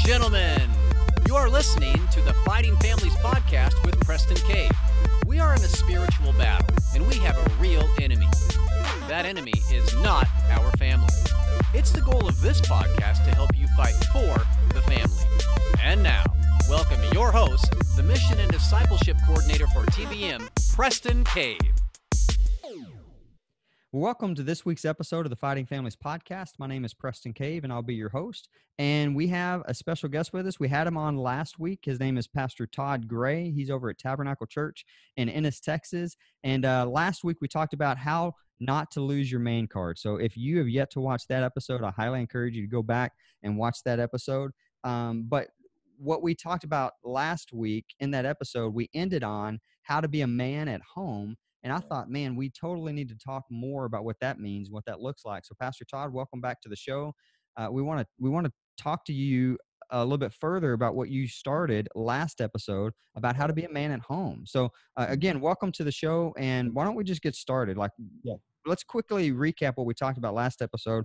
gentlemen, you are listening to the Fighting Families podcast with Preston Cave. We are in a spiritual battle, and we have a real enemy. That enemy is not our family. It's the goal of this podcast to help you fight for the family. And now, welcome your host, the Mission and Discipleship Coordinator for TBM, Preston Cave. Welcome to this week's episode of the Fighting Families podcast. My name is Preston Cave, and I'll be your host. And we have a special guest with us. We had him on last week. His name is Pastor Todd Gray. He's over at Tabernacle Church in Ennis, Texas. And last week we talked about how not to lose your main card. So if you have yet to watch that episode, I highly encourage you to go back and watch that episode. But what we talked about last week in that episode, we ended on how to be a man at home. And I thought, man, we totally need to talk more about what that means, what that looks like. So, Pastor Todd, welcome back to the show. We want to talk to you a little bit further about what you started last episode about how to be a man at home. So, again, welcome to the show. And why don't we just get started? Let's quickly recap what we talked about last episode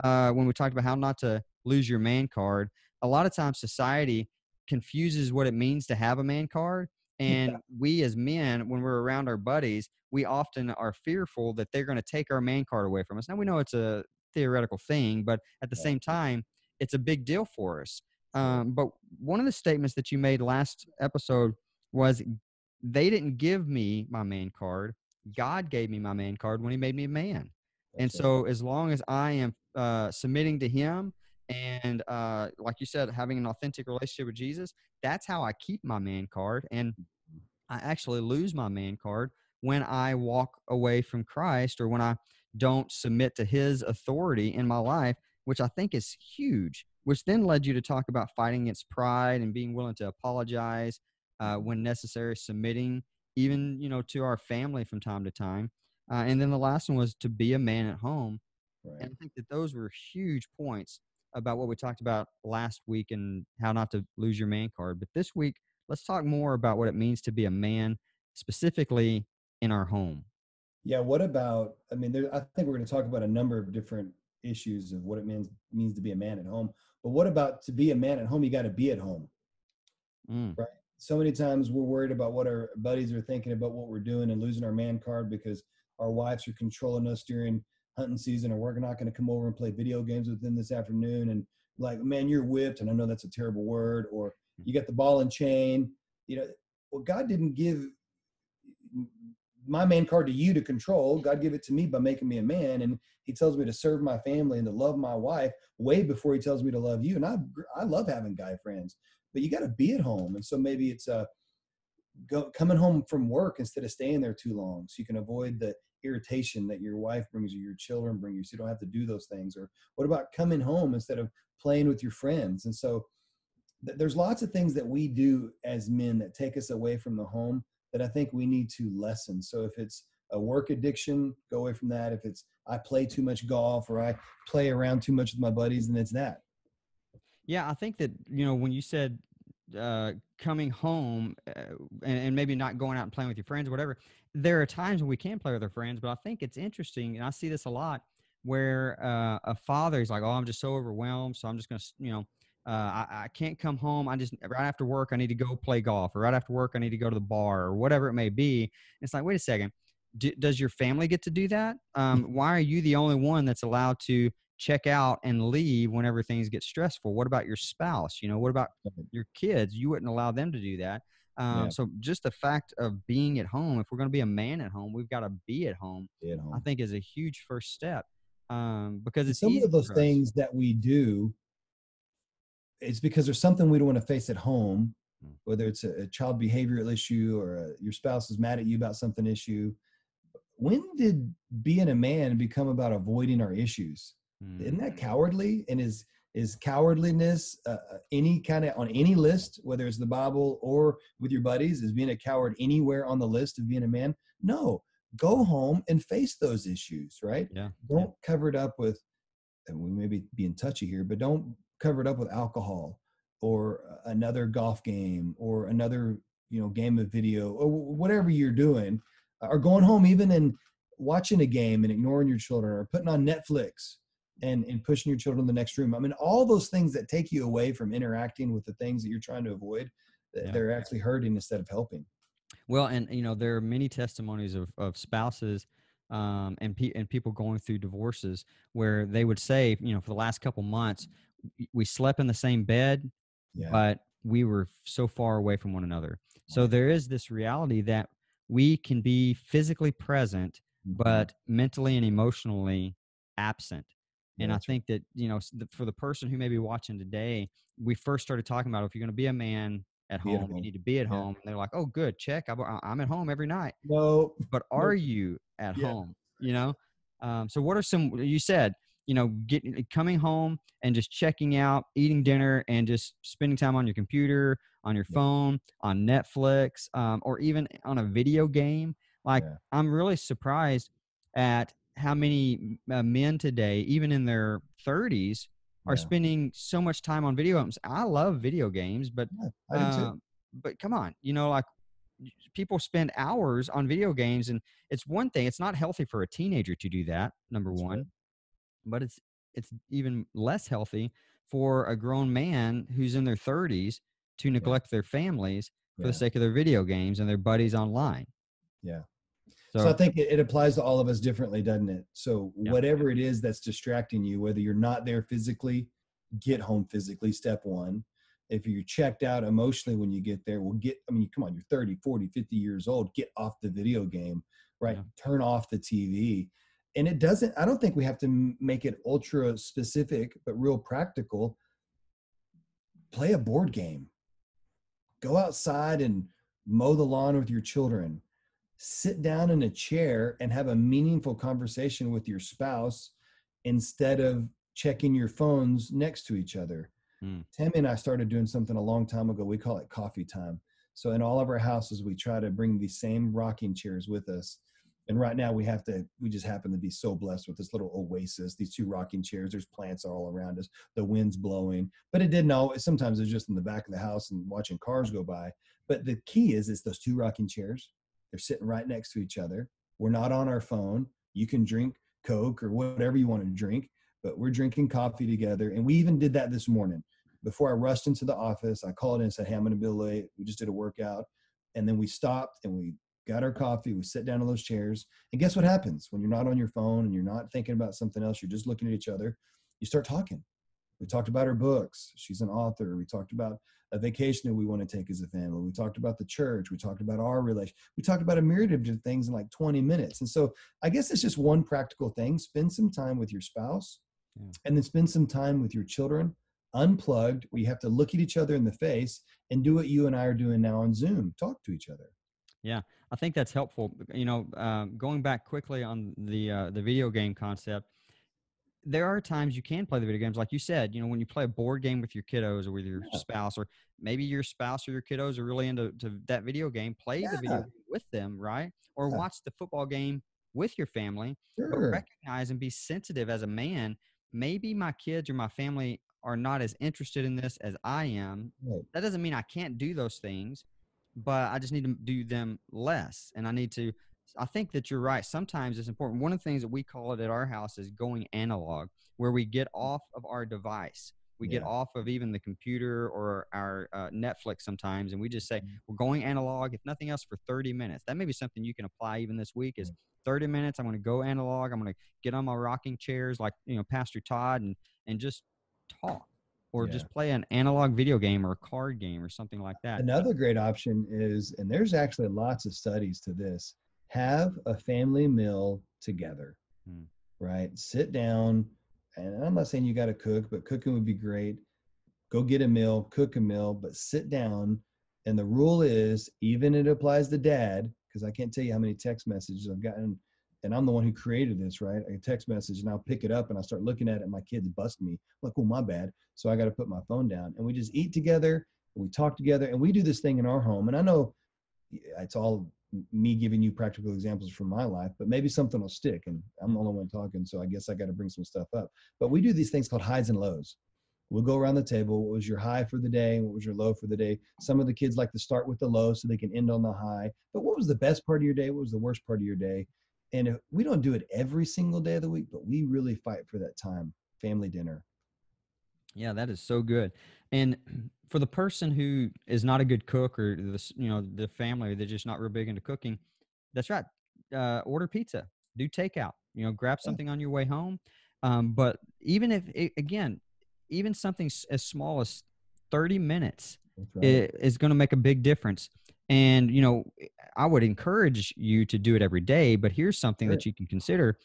when we talked about how not to lose your man card. A lot of times, society confuses what it means to have a man card. And we as men, when we're around our buddies, we often are fearful that they're going to take our man card away from us. Now, we know it's a theoretical thing, but at the same time, it's a big deal for us. But one of the statements that you made last episode was, they didn't give me my man card. God gave me my man card when he made me a man. And so as long as I am submitting to him and, like you said, having an authentic relationship with Jesus, that's how I keep my man card. And I actually lose my man card when I walk away from Christ or when I don't submit to his authority in my life, which I think is huge, which then led you to talk about fighting against pride and being willing to apologize when necessary, submitting even, to our family from time to time. And then the last one was to be a man at home. Right. And I think that those were huge points about what we talked about last week and how not to lose your man card. But this week, let's talk more about what it means to be a man, specifically in our home. Yeah. What about, I think we're going to talk about a number of different issues of what it means to be a man at home. But what about to be a man at home? You got to be at home. Right. So many times we're worried about what our buddies are thinking about what we're doing and losing our man card because our wives are controlling us during hunting season, or we're not going to come over and play video games with them this afternoon. And like, man, you're whipped. And I know that's a terrible word, or you got the ball and chain, well, God didn't give my man card to you to control. God gave it to me by making me a man. And he tells me to serve my family and to love my wife way before he tells me to love you. And I love having guy friends, but you got to be at home. And so maybe it's coming home from work instead of staying there too long, so you can avoid the irritation that your wife brings you, your children bring you, so you don't have to do those things. Or what about coming home instead of playing with your friends? And so there's lots of things that we do as men that take us away from the home that I think we need to lessen. So if it's a work addiction, go away from that. If it's I play too much golf or I play around too much with my buddies, then it's that. Yeah, I think that, when you said coming home and maybe not going out and playing with your friends or whatever, there are times when we can play with our friends, but I think it's interesting, and I see this a lot, where a father is like, oh, I'm just so overwhelmed, so I'm just going to, I can't come home. Right after work, I need to go play golf, or right after work, I need to go to the bar, or whatever it may be. And it's like, wait a second, does your family get to do that? Why are you the only one that's allowed to check out and leave whenever things get stressful? What about your spouse? What about your kids? You wouldn't allow them to do that. So just the fact of being at home, if we're going to be a man at home, we've got to be at home. I think is a huge first step because it's some of those things that we do. It's because there's something we don't want to face at home, whether it's a child behavioral issue or your spouse is mad at you about something issue. When did being a man become about avoiding our issues? Isn't that cowardly? And is cowardliness any kind of on any list, whether it's the Bible or with your buddies, is being a coward anywhere on the list of being a man? No, go home and face those issues, right? Yeah. Don't cover it up with, and we may be being touchy here, but don't cover it up with alcohol or another golf game or another, game of video or whatever you're doing, or going home even and watching a game and ignoring your children, or putting on Netflix and pushing your children in the next room. I mean, all those things that take you away from interacting with the things that you're trying to avoid, they're actually hurting instead of helping. Well, and there are many testimonies of spouses and people going through divorces where they would say, for the last couple months, we slept in the same bed, but we were so far away from one another. So there is this reality that we can be physically present, but mentally and emotionally absent. And I think that, for the person who may be watching today, we first started talking about, if you're going to be a man at home, you need to be at home. And they're like, oh, good, check. I'm at home every night. No. But are you at home? So what are some, you said, coming home and just checking out, eating dinner, and just spending time on your computer, on your phone, on Netflix, or even on a video game. I'm really surprised at how many men today, even in their 30s, are spending so much time on video games. I love video games, but I do too. But come on, people spend hours on video games, and it's one thing. It's not healthy for a teenager to do that, number one. Right. But it's even less healthy for a grown man who's in their 30s to neglect their families for the sake of their video games and their buddies online. Yeah. So I think it applies to all of us differently, doesn't it? So whatever it is that's distracting you, whether you're not there physically, get home physically, step one. If you're checked out emotionally when you get there, come on, you're 30, 40, 50 years old, get off the video game, right? Turn off the TV. And I don't think we have to make it ultra specific, but real practical. Play a board game. Go outside and mow the lawn with your children. Sit down in a chair and have a meaningful conversation with your spouse instead of checking your phones next to each other. Tammy and I started doing something a long time ago. We call it coffee time. So in all of our houses, we try to bring these same rocking chairs with us. And right now we just happen to be so blessed with this little oasis, these 2 rocking chairs. There's plants all around us. The wind's blowing, but it didn't always. Sometimes it's just in the back of the house and watching cars go by. But the key is those 2 rocking chairs. They're sitting right next to each other. We're not on our phone. You can drink Coke or whatever you want to drink, but we're drinking coffee together. And we even did that this morning. Before I rushed into the office, I called in and said, hey, I'm going to be late. We just did a workout. And then we stopped and we got our coffee. We sit down in those chairs. And guess what happens when you're not on your phone and you're not thinking about something else? You're just looking at each other. You start talking. We talked about her books. She's an author. We talked about a vacation that we want to take as a family. We talked about the church. We talked about our relation. We talked about a myriad of different things in like 20 minutes. And so I guess it's just one practical thing. Spend some time with your spouse and then spend some time with your children, unplugged, where you have to look at each other in the face and do what you and I are doing now on Zoom. Talk to each other. Yeah, I think that's helpful. Going back quickly on the video game concept, there are times you can play the video games. Like you said, when you play a board game with your kiddos or with your spouse, or maybe your spouse or your kiddos are really into that video game, play the video game with them, right? Or watch the football game with your family. But recognize and be sensitive as a man. Maybe my kids or my family are not as interested in this as I am. Right. That doesn't mean I can't do those things, but I just need to do them less. And I think that you're right. Sometimes it's important. One of the things that we call it at our house is going analog, where we get off of our device. We get off of even the computer or our Netflix sometimes, and we just say, we're going analog, if nothing else, for 30 minutes. That may be something you can apply even this week is 30 minutes. I'm going to go analog. I'm going to get on my rocking chairs like, Pastor Todd and just talk. Or just play an analog video game or a card game or something like that. Another great option is, and there's actually lots of studies to this, have a family meal together, right? Sit down, and I'm not saying you got to cook, but cooking would be great. Go get a meal, cook a meal, but sit down. And the rule is, even it applies to dad, because I can't tell you how many text messages I've gotten, and I'm the one who created this, right? I text message and I'll pick it up and I'll start looking at it and my kids bust me. I'm like, oh, my bad. So I got to put my phone down, and we just eat together and we talk together, and we do this thing in our home. And I know it's all me giving you practical examples from my life, but maybe something will stick, and I'm the only one talking. So I guess I got to bring some stuff up, but we do these things called highs and lows. We'll go around the table. What was your high for the day? What was your low for the day? Some of the kids like to start with the low so they can end on the high, but what was the best part of your day? What was the worst part of your day? And we don't do it every single day of the week, but we really fight for that time. family dinner. Yeah, that is so good. And for the person who is not a good cook, or the family, they're just not real big into cooking, that's right. Order pizza, do takeout, grab something on your way home. But even if again, even something as small as 30 minutes is going to make a big difference. And, I would encourage you to do it every day, but here's something that you can consider.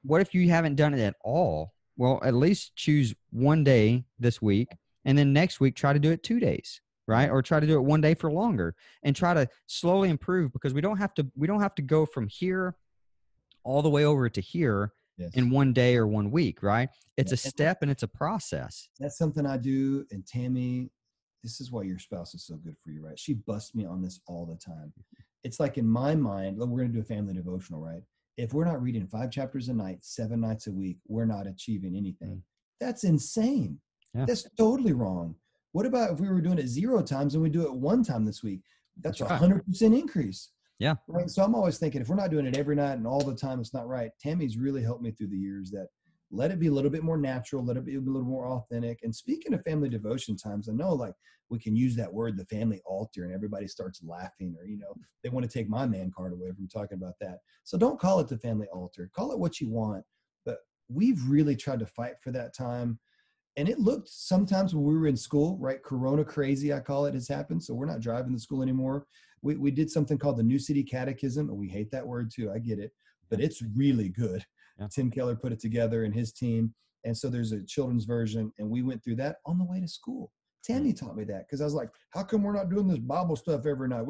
What if you haven't done it at all? Well, at least choose one day this week, and then next week try to do it 2 days, right? Or try to do it one day for longer, and try to slowly improve, because we don't have to go from here all the way over to here in one day or 1 week, right? It's a step and it's a process. That's something I do. And Tammy, this is why your spouse is so good for you, right? She busts me on this all the time. It's like, in my mind, we're going to do a family devotional, right? If we're not reading 5 chapters a night, 7 nights a week, we're not achieving anything. That's insane. Yeah. That's totally wrong. What about if we were doing it 0 times and we do it 1 time this week? That's 100% increase. Yeah. Right. So I'm always thinking, if we're not doing it every night and all the time, it's not right. Tammy's really helped me through the years that let it be a little bit more natural, let it be a little more authentic. And speaking of family devotion times, I know like we can use that word, the family altar, and everybody starts laughing, or, they want to take my man card away from talking about that. So don't call it the family altar, call it what you want. But we've really tried to fight for that time. And it looked sometimes when we were in school, right? Corona crazy, I call it, has happened. So we're not driving to school anymore. We did something called the New City Catechism, and we hate that word too. I get it, but it's really good. Yeah. Tim Keller put it together and his team. And so there's a children's version, and we went through that on the way to school. Tammy taught me that, because I was like, how come we're not doing this Bible stuff every night?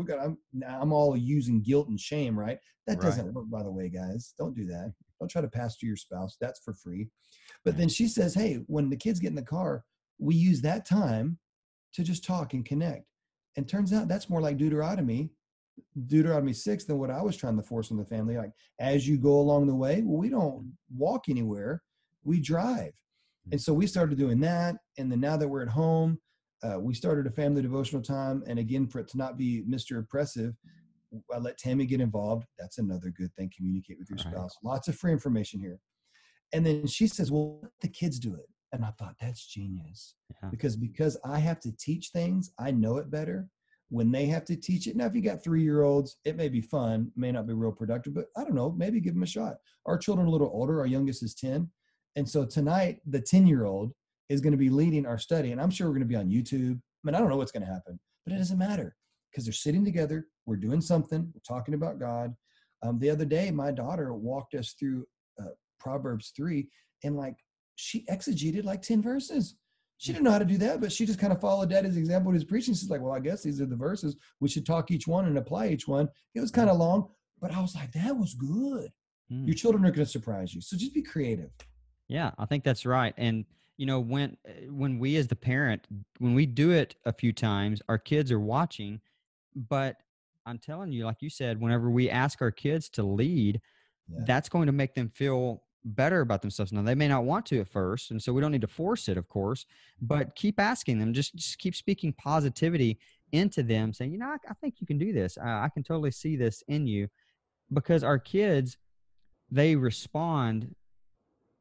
I'm all using guilt and shame, right? That doesn't work, by the way, guys. Don't do that. Don't try to pastor your spouse. That's for free. But then she says, hey, when the kids get in the car, we use that time to just talk and connect. And turns out that's more like Deuteronomy 6 than what I was trying to force on the family. Like, as you go along the way, well, we don't walk anywhere, we drive. And so we started doing that. And then now that we're at home, we started a family devotional time. And again, for it to not be Mr. Oppressive, I let Tammy get involved. That's another good thing. Communicate with your spouse. Lots of free information here. And then she says, well, let the kids do it. And I thought, that's genius. Yeah. Because I have to teach things, I know it better when they have to teach it. Now, if you got 3-year-olds, it may be fun, may not be real productive, but I don't know, maybe give them a shot. Our children are a little older. Our youngest is 10. And so tonight, the 10-year-old is going to be leading our study. And I'm sure we're going to be on YouTube. I mean, I don't know what's going to happen, but it doesn't matter, because they're sitting together. We're doing something. We're talking about God. The other day, my daughter walked us through Proverbs 3, and like, she exegeted like 10 verses. She didn't know how to do that, but she just kind of followed Daddy's example when he was preaching. She's like, well, I guess these are the verses. We should talk each one and apply each one. It was kind of long, but I was like, that was good. Your children are going to surprise you. So just be creative. Yeah, I think that's right. And, when we as the parent, when we do it a few times, our kids are watching. But I'm telling you, like you said, whenever we ask our kids to lead, that's going to make them feel better about themselves. Now, they may not want to at first, and so we don't need to force it, of course, but keep asking them, just keep speaking positivity into them, saying, I think you can do this. I can totally see this in you, because our kids, they respond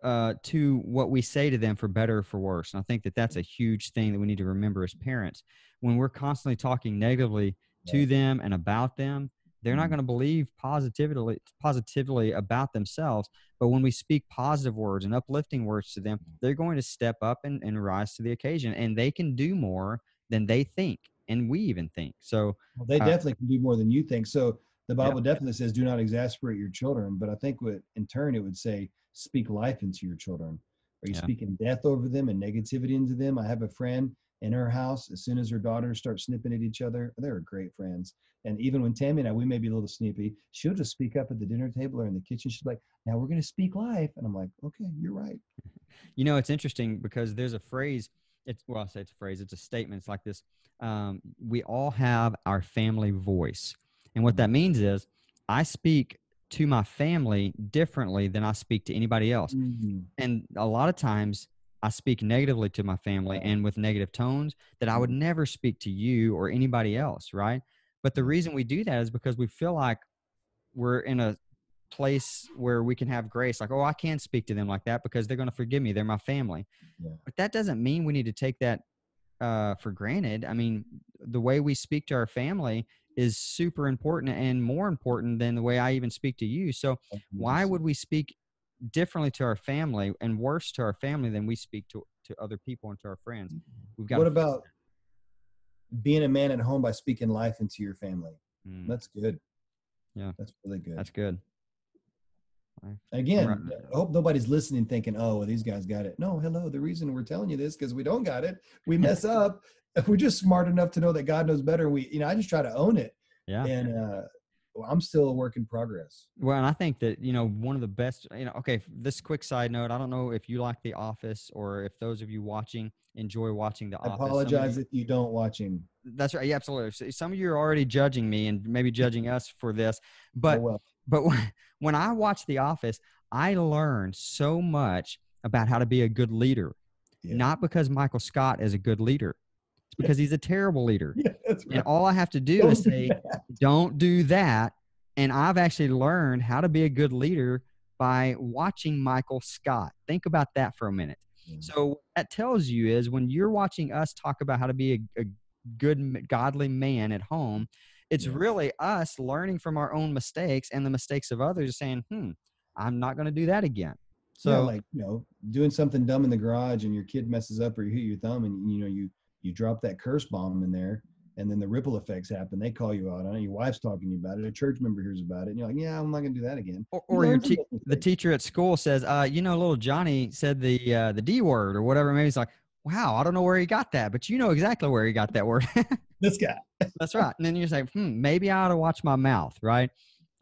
to what we say to them, for better or for worse. And I think that that's a huge thing that we need to remember as parents. When we're constantly talking negatively to them and about them, they're not going to believe positively about themselves. But when we speak positive words and uplifting words to them, they're going to step up and rise to the occasion. And they can do more than they think, and we even think. So they definitely can do more than you think. So the Bible definitely says, do not exasperate your children. But I think in turn, it would say, speak life into your children. Are you speaking death over them and negativity into them? I have a friend in her house, as soon as her daughters start snipping at each other, they're great friends. And even when Tammy and I, we may be a little snippy, she'll just speak up at the dinner table or in the kitchen. She's like, now we're going to speak life. And I'm like, okay, you're right. It's interesting, because there's a phrase, it's a phrase, it's a statement. It's like this. We all have our family voice. And what that means is, I speak to my family differently than I speak to anybody else. Mm-hmm. And a lot of times I speak negatively to my family and with negative tones that I would never speak to you or anybody else, right? But the reason we do that is because we feel like we're in a place where we can have grace. Like, oh, I can speak to them like that because they're going to forgive me. They're my family. Yeah. But that doesn't mean we need to take that for granted. I mean, the way we speak to our family is super important and more important than the way I even speak to you. So why would we speak differently to our family and worse to our family than we speak to other people and to our friends? We've got. What about being a man at home by speaking life into your family? That's good. Yeah. That's really good. That's good. Again, I hope nobody's listening thinking, oh, well, these guys got it. No, hello. The reason we're telling you this because we don't got it. We mess up. If we're just smart enough to know that God knows better, I just try to own it. Yeah. And I'm still a work in progress. Well, and I think that, one of the best, okay, this quick side note, I don't know if you like The Office or if those of you watching enjoy watching The Office. I apologize if you don't watching. That's right. Yeah, absolutely. So some of you are already judging me and maybe judging us for this, but when I watch The Office, I learn so much about how to be a good leader, not because Michael Scott is a good leader. It's because he's a terrible leader. Yeah, that's right. And all I have to do is say, don't do that. And I've actually learned how to be a good leader by watching Michael Scott. Think about that for a minute. So what that tells you is when you're watching us talk about how to be a good, godly man at home, it's really us learning from our own mistakes and the mistakes of others, saying, I'm not going to do that again. So doing something dumb in the garage and your kid messes up or you hit your thumb and, you drop that curse bomb in there and then the ripple effects happen. They call you out on it. Your wife's talking to you about it. A church member hears about it. And you're like, yeah, I'm not going to do that again. Or the teacher at school says, little Johnny said the D word or whatever. Maybe it's like, wow, I don't know where he got that, but you know exactly where he got that word. This guy. That's right. And then you're like, maybe I ought to watch my mouth, right?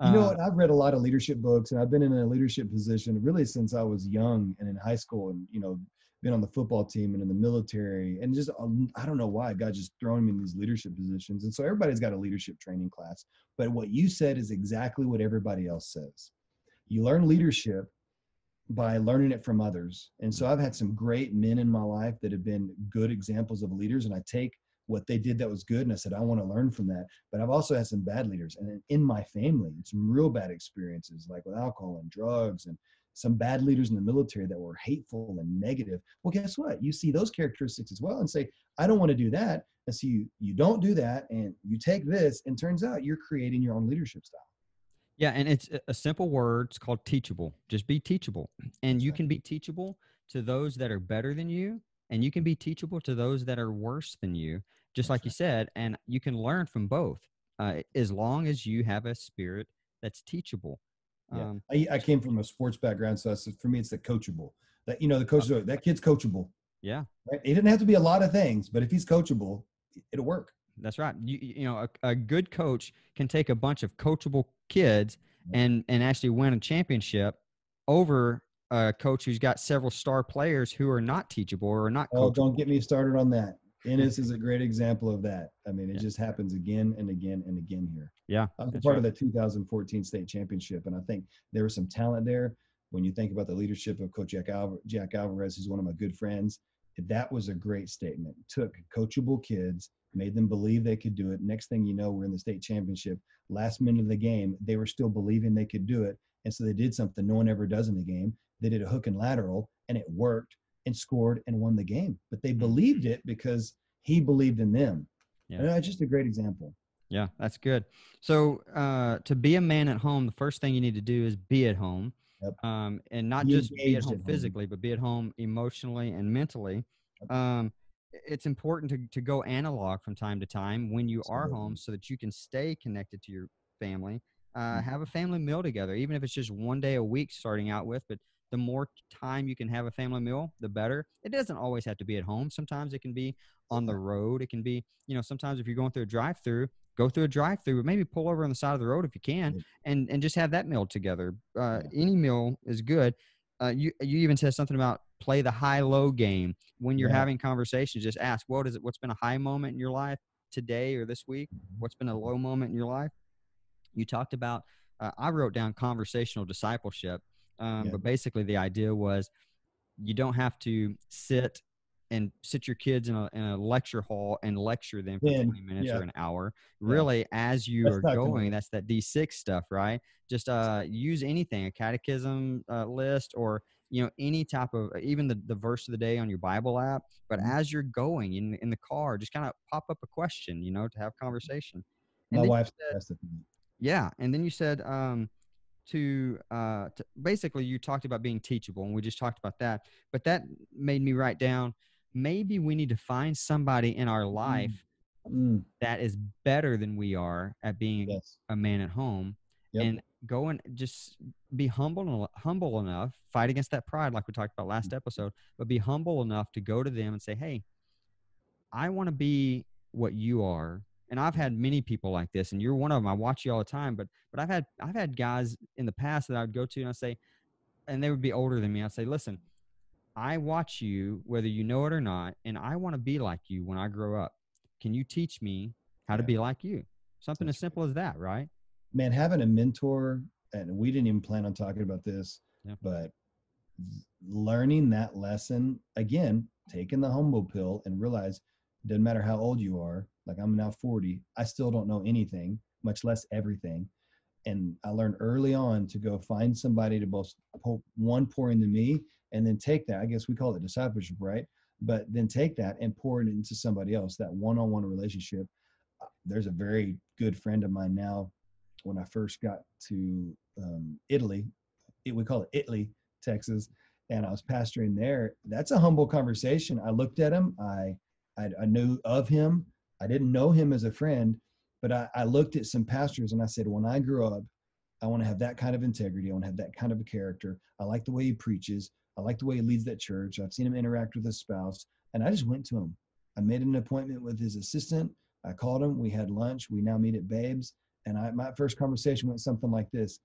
You know what? I've read a lot of leadership books and I've been in a leadership position really since I was young and in high school and, been on the football team and in the military and just, I don't know why God just throwing me in these leadership positions. And so everybody's got a leadership training class, but what you said is exactly what everybody else says. You learn leadership by learning it from others. And so I've had some great men in my life that have been good examples of leaders. And I take what they did that was good. And I said, I want to learn from that. But I've also had some bad leaders. And in my family, some real bad experiences, like with alcohol and drugs and some bad leaders in the military that were hateful and negative. Well, guess what? You see those characteristics as well and say, I don't want to do that. And so you don't do that. And you take this and turns out you're creating your own leadership style. Yeah. And it's a simple word. It's called teachable. Just be teachable. And That's you right. can be teachable to those that are better than you. And you can be teachable to those that are worse than you, just like you said. And you can learn from both as long as you have a spirit that's teachable. Yeah. I came from a sports background. So for me, it's the coachable. That, the coach, that kid's coachable. Yeah. Right? He didn't have to be a lot of things, but if he's coachable, it'll work. That's right. A good coach can take a bunch of coachable kids and actually win a championship over a coach who's got several star players who are not teachable or not coachable. Oh, don't get me started on that. Ennis is a great example of that. I mean, it just happens again and again and again here. Yeah. I was part of the 2014 state championship, and I think there was some talent there. When you think about the leadership of Coach Jack Alvarez, who's one of my good friends, that was a great statement. Took coachable kids, made them believe they could do it. Next thing you know, we're in the state championship. Last minute of the game, they were still believing they could do it. And so they did something no one ever does in the game. They did a hook and lateral, and it worked and scored and won the game. But they believed it because he believed in them. Yeah. And that's just a great example. Yeah, that's good. So to be a man at home, the first thing you need to do is be at home. Yep. And not just be at home physically, but be at home emotionally and mentally. Yep. It's important to go analog from time to time when you are home so that you can stay connected to your family. Have a family meal together, even if it's just one day a week starting out with, but the more time you can have a family meal, the better. It doesn't always have to be at home. Sometimes it can be on the road. It can be, sometimes if you're going through a drive-through, go through a drive-through, but maybe pull over on the side of the road if you can and just have that meal together. Any meal is good. You even said something about play the high-low game. When you're having conversations, just ask, what's been a high moment in your life today or this week? What's been a low moment in your life? You talked about, I wrote down conversational discipleship. But basically the idea was you don't have to sit and sit your kids in a lecture hall and lecture them for 20 minutes or an hour. Really, as you are going, that's that D6 stuff, right? Just use anything, a catechism list, or any type of, even the verse of the day on your Bible app. But as you're going in the car, just kind of pop up a question, to have conversation. My wife's and then you said to basically, you talked about being teachable, and we just talked about that. But that made me write down, maybe we need to find somebody in our life that is better than we are at being a man at home, and go and just be humble enough, fight against that pride like we talked about last episode, but be humble enough to go to them and say, hey, I want to be what you are. And I've had many people like this, and you're one of them. I watch you all the time, but I've had guys in the past that I would go to, and I say, and they would be older than me. I'd say, listen, I watch you, whether you know it or not, and I want to be like you when I grow up. Can you teach me how to be like you? Something as simple as that, right? Man, having a mentor, and we didn't even plan on talking about this, but learning that lesson, again, taking the humble pill and realize it doesn't matter how old you are. Like, I'm now 40. I still don't know anything, much less everything. And I learned early on to go find somebody to both pour into me, and then take that. I guess we call it discipleship, right? But then take that and pour it into somebody else, that one-on-one relationship. There's a very good friend of mine now. When I first got to Italy, we call it Italy, Texas, and I was pastoring there. That's a humble conversation. I looked at him. I knew of him. I didn't know him as a friend, but I looked at some pastors and I said, when I grow up, I want to have that kind of integrity. I want to have that kind of a character. I like the way he preaches. I like the way he leads that church. I've seen him interact with his spouse. And I just went to him. I made an appointment with his assistant. I called him. We had lunch. We now meet at Babes. And my first conversation went something like this.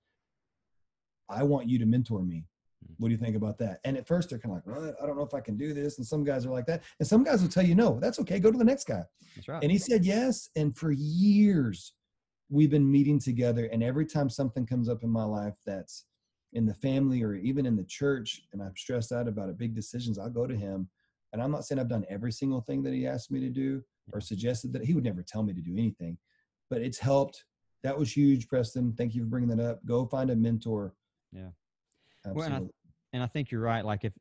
I want you to mentor me. What do you think about that? And at first they're kind of like, well, I don't know if I can do this. And some guys are like that. And some guys will tell you, no, that's okay. Go to the next guy. That's right. And he said yes. And for years we've been meeting together. And every time something comes up in my life that's in the family or even in the church, and I'm stressed out about it, big decisions, I'll go to him. And I'm not saying I've done every single thing that he asked me to do or suggested. That he would never tell me to do anything, but it's helped. That was huge, Preston. Thank you for bringing that up. Go find a mentor. Yeah. Absolutely. Well, and I think you're right. Like, if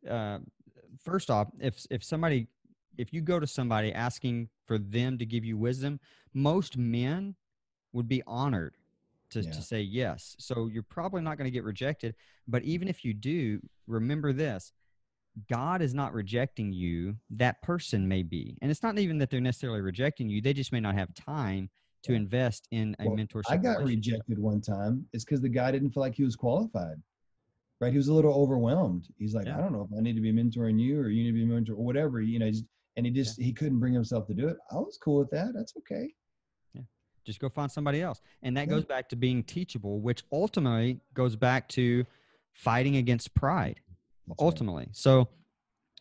first off, if you go to somebody asking for them to give you wisdom, most men would be honored to say yes. So you're probably not going to get rejected. But even if you do, remember this: God is not rejecting you. That person may be, and it's not even that they're necessarily rejecting you. They just may not have time to invest in a mentorship. I got rejected one time. It's because the guy didn't feel like he was qualified. Right. He was a little overwhelmed. He's like, I don't know if I need to be mentoring you or you need to be a mentor or whatever, and he couldn't bring himself to do it. I was cool with that. That's okay. Yeah. Just go find somebody else. And that goes back to being teachable, which ultimately goes back to fighting against pride. That's ultimately. Right. So,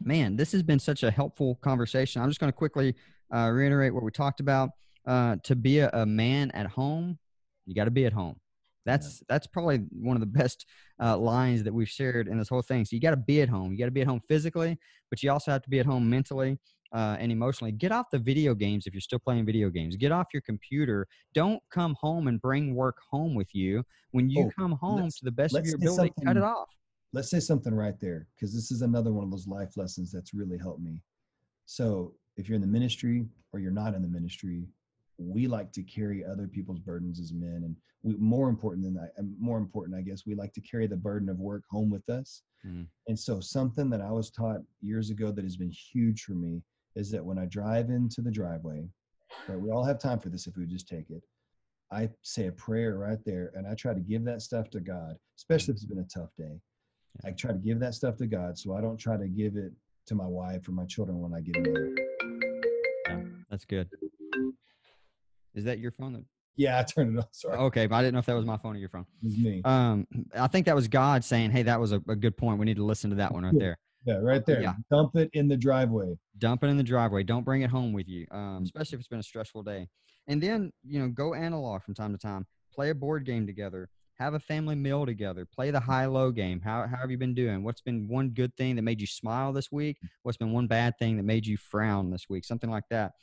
man, this has been such a helpful conversation. I'm just going to quickly reiterate what we talked about. To be a man at home, you got to be at home. That's probably one of the best lines that we've shared in this whole thing. So you got to be at home. You got to be at home physically, but you also have to be at home mentally and emotionally. Get off the video games if you're still playing video games. Get off your computer. Don't come home and bring work home with you. When you come home to the best of your ability, cut it off. Let's say something right there, because this is another one of those life lessons that's really helped me. So if you're in the ministry or you're not in the ministry, we like to carry other people's burdens as men, and more important, I guess, we like to carry the burden of work home with us. And so something that I was taught years ago that has been huge for me is that when I drive into the driveway, right, we all have time for this if we just take it, I say a prayer right there, and I try to give that stuff to God, especially if it's been a tough day. I try to give that stuff to God, so I don't try to give it to my wife or my children when I get in there. Yeah, that's good. Is that your phone? Yeah, I turned it off. Sorry. Okay, but I didn't know if that was my phone or your phone. It was me. I think that was God saying, hey, that was a good point. We need to listen to that one right there. Yeah, right there. Yeah. Dump it in the driveway. Dump it in the driveway. Don't bring it home with you, especially if it's been a stressful day. And then, go analog from time to time. Play a board game together. have a family meal together, play the high-low game. How have you been doing? What's been one good thing that made you smile this week? What's been one bad thing that made you frown this week? Something like that.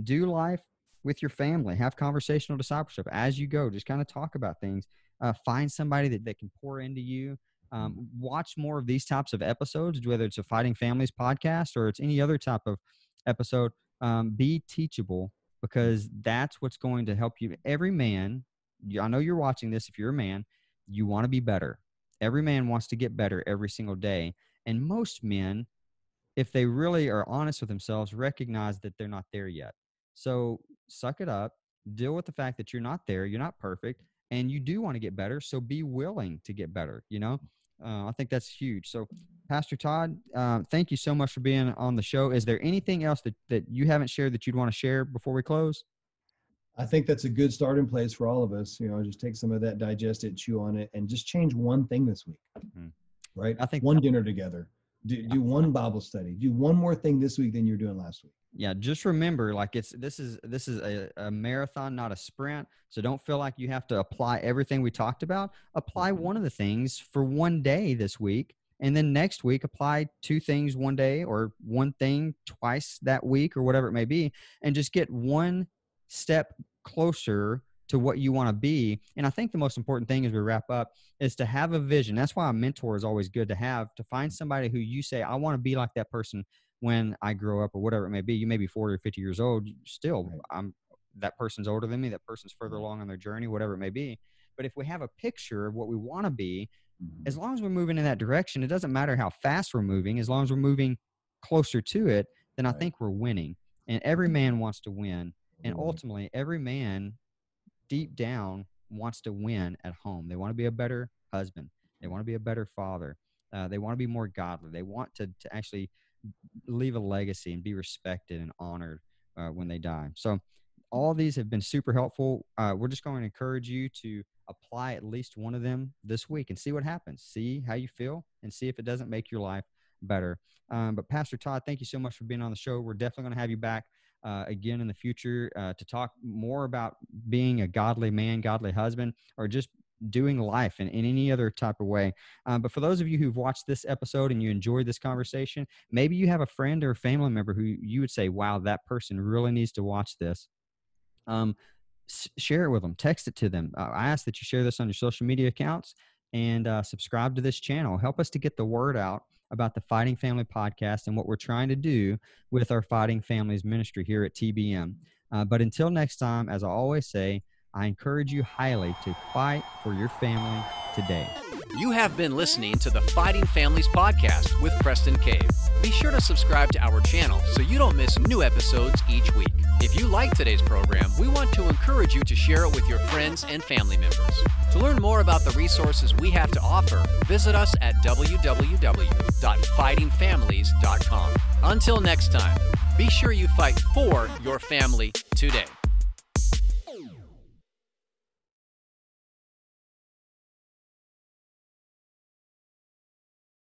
Do life with your family. Have conversational discipleship as you go. Just kind of talk about things. Find somebody that can pour into you. Watch more of these types of episodes, whether it's a Fighting Families podcast or it's any other type of episode. Be teachable, because that's what's going to help you. Every man, I know you're watching this. If you're a man, you want to be better. Every man wants to get better every single day. And most men, if they really are honest with themselves, recognize that they're not there yet. So suck it up, deal with the fact that you're not there, you're not perfect, and you do want to get better. So be willing to get better. I think that's huge. So Pastor Todd, thank you so much for being on the show. Is there anything else that you haven't shared that you'd want to share before we close? I think that's a good starting place for all of us. Just take some of that, digest it, chew on it, and just change one thing this week, right? I think one dinner together, do one Bible study, do one more thing this week than you're doing last week. Yeah, just remember, this is a marathon, not a sprint. So don't feel like you have to apply everything we talked about. Apply one of the things for one day this week, and then next week apply 2 things one day or one thing twice that week or whatever it may be, and just get one step closer to what you want to be. And I think the most important thing as we wrap up is to have a vision. That's why a mentor is always good to have, to find somebody who you say, I want to be like that person when I grow up, or whatever it may be. You may be 40 or 50 years old. Still, that person's older than me. That person's further along on their journey, whatever it may be. But if we have a picture of what we want to be, as long as we're moving in that direction, it doesn't matter how fast we're moving. As long as we're moving closer to it, then I think we're winning. And every man wants to win. And ultimately, every man deep down wants to win at home. They want to be a better husband. They want to be a better father. They want to be more godly. They want to actually leave a legacy and be respected and honored when they die. So all these have been super helpful. We're just going to encourage you to apply at least one of them this week and see what happens. See how you feel and see if it doesn't make your life better. But Pastor Todd, thank you so much for being on the show. We're definitely going to have you back again in the future to talk more about being a godly man, godly husband, or just doing life in any other type of way. But for those of you who've watched this episode and you enjoyed this conversation, maybe you have a friend or a family member who you would say, wow, that person really needs to watch this. Share it with them, text it to them. I ask that you share this on your social media accounts and subscribe to this channel. Help us to get the word out about the Fighting Family podcast and what we're trying to do with our Fighting Families ministry here at TBM. But until next time, as I always say, I encourage you highly to fight for your family today. You have been listening to the Fighting Families podcast with Preston Cave. Be sure to subscribe to our channel so you don't miss new episodes each week. If you like today's program, we want to encourage you to share it with your friends and family members. To learn more about the resources we have to offer, visit us at www.fightingfamilies.com. Until next time, be sure you fight for your family today.